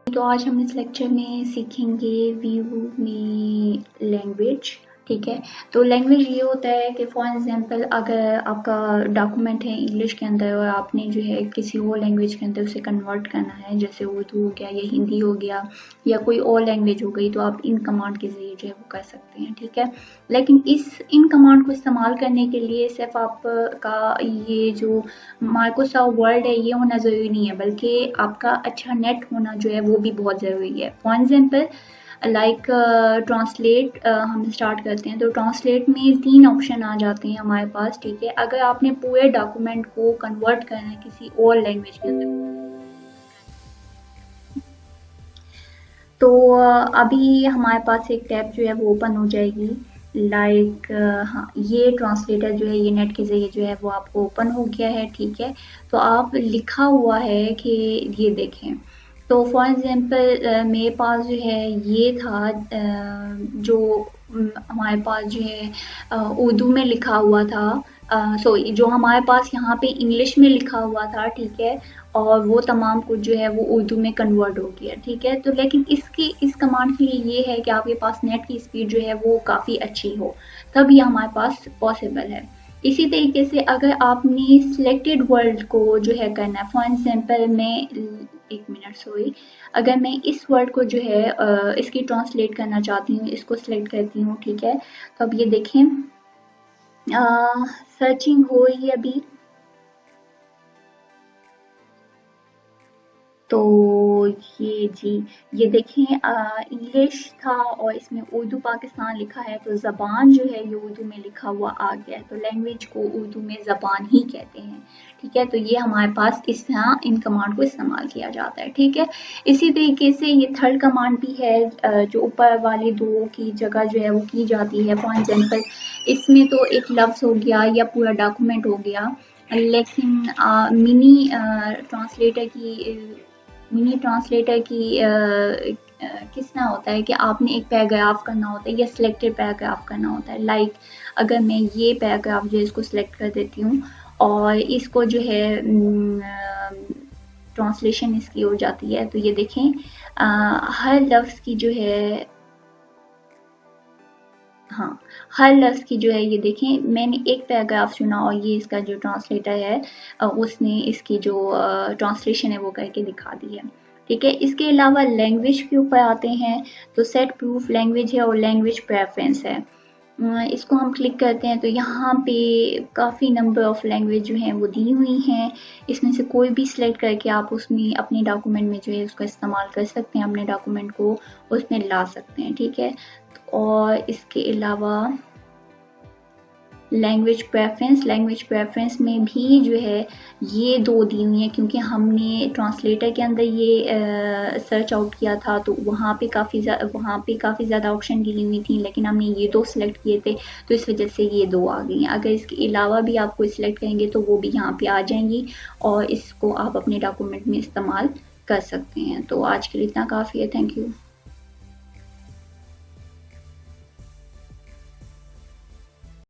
तो आज हम इस लेक्चर में सीखेंगे व्यू में लैंग्वेज। ठीक है, तो लैंग्वेज ये होता है कि फॉर एग्जांपल अगर आपका डॉक्यूमेंट है इंग्लिश के अंदर और आपने जो है किसी और लैंग्वेज के अंदर उसे कन्वर्ट करना है, जैसे उर्दू हो गया या हिंदी हो गया या कोई और लैंग्वेज हो गई, तो आप इन कमांड के जरिए जो है वो कर सकते हैं। ठीक है, लेकिन इन कमांड को इस्तेमाल करने के लिए सिर्फ आपका ये जो माइक्रोसॉफ्ट वर्ड है ये होना ज़रूरी नहीं है, बल्कि आपका अच्छा नेट होना जो है वो भी बहुत ज़रूरी है। फॉर एग्जांपल लाइक ट्रांसलेट हम स्टार्ट करते हैं, तो ट्रांसलेट में 3 ऑप्शन आ जाते हैं हमारे पास। ठीक है, अगर आपने पूरे डॉक्यूमेंट को कन्वर्ट करना है किसी और लैंग्वेज के अंदर, तो अभी हमारे पास एक टैब जो है वो ओपन हो जाएगी। लाइक हाँ, ये ट्रांसलेटर जो है ये नेट के जरिए जो है वो आपको ओपन हो गया है। ठीक है, तो आप लिखा हुआ है कि ये देखें, तो फॉर एग्जांपल मेरे पास जो है ये था जो हमारे पास जो है उर्दू में लिखा हुआ था, सॉरी जो हमारे पास यहाँ पे इंग्लिश में लिखा हुआ था। ठीक है, और वो तमाम कुछ जो है वो उर्दू में कन्वर्ट हो गया। ठीक है, तो लेकिन इस कमांड के लिए ये है कि आपके पास नेट की स्पीड जो है वो काफ़ी अच्छी हो, तब ये हमारे पास पॉसिबल है। इसी तरीके से अगर आपने सिलेक्टेड वर्ड को जो है करना है, फॉर एग्जांपल मैं एक मिनट सॉरी, अगर मैं इस वर्ड को जो है इसकी ट्रांसलेट करना चाहती हूँ, इसको सिलेक्ट करती हूँ। ठीक है, तो अब ये देखें सर्चिंग हो रही है अभी, तो ये जी, ये देखें इंग्लिश था और इसमें उर्दू पाकिस्तान लिखा है, तो ज़बान जो है ये उर्दू में लिखा हुआ आ गया है, तो लैंग्वेज को उर्दू में ज़बान ही कहते हैं। ठीक है, तो ये हमारे पास इस तरह इन कमांड को इस्तेमाल किया जाता है। ठीक है, इसी तरीके से ये थर्ड कमांड भी है जो ऊपर वाले दो की जगह जो है वो की जाती है। फॉर एग्जाम्पल इसमें तो एक लफ्ज़ हो गया या पूरा डॉक्यूमेंट हो गया, लेकिन मिनी ट्रांसलेटर की किस तरह होता है कि आपने एक पैराग्राफ करना होता है या सिलेक्टेड पैराग्राफ करना होता है। लाइक अगर मैं ये पैराग्राफ जो है इसको सिलेक्ट कर देती हूँ और इसको जो है ट्रांसलेशन इसकी हो जाती है, तो ये देखें हर लफ्ज़ की जो है, हाँ, हर लफ्ज़ की जो है ये देखें मैंने एक पैराग्राफ चुना और ये इसका जो ट्रांसलेटर है उसने इसकी जो ट्रांसलेशन है वो करके दिखा दी है। ठीक है, इसके अलावा लैंग्वेज के ऊपर आते हैं, तो सेट प्रूफ लैंग्वेज है और लैंग्वेज प्रेफरेंस है। इसको हम क्लिक करते हैं तो यहाँ पे काफ़ी नंबर ऑफ़ लैंग्वेज जो हैं वो दी हुई हैं। इसमें से कोई भी सिलेक्ट करके आप उसमें अपने डॉक्यूमेंट में जो है उसका इस्तेमाल कर सकते हैं, अपने डॉक्यूमेंट को उसमें ला सकते हैं। ठीक है, और इसके अलावा लैंग्वेज प्रेफरेंस में भी जो है ये दो दी हुई है, क्योंकि हमने ट्रांसलेटर के अंदर ये सर्च आउट किया था, तो वहाँ पे काफ़ी ज़्यादा ऑप्शन दी हुई थी, लेकिन हमने ये दो सिलेक्ट किए थे, तो इस वजह से ये दो आ गई हैं। अगर इसके अलावा भी आप कोई सिलेक्ट करेंगे तो वो भी यहाँ पे आ जाएंगी और इसको आप अपने डॉक्यूमेंट में इस्तेमाल कर सकते हैं। तो आज के लिए इतना काफ़ी है। Thank you.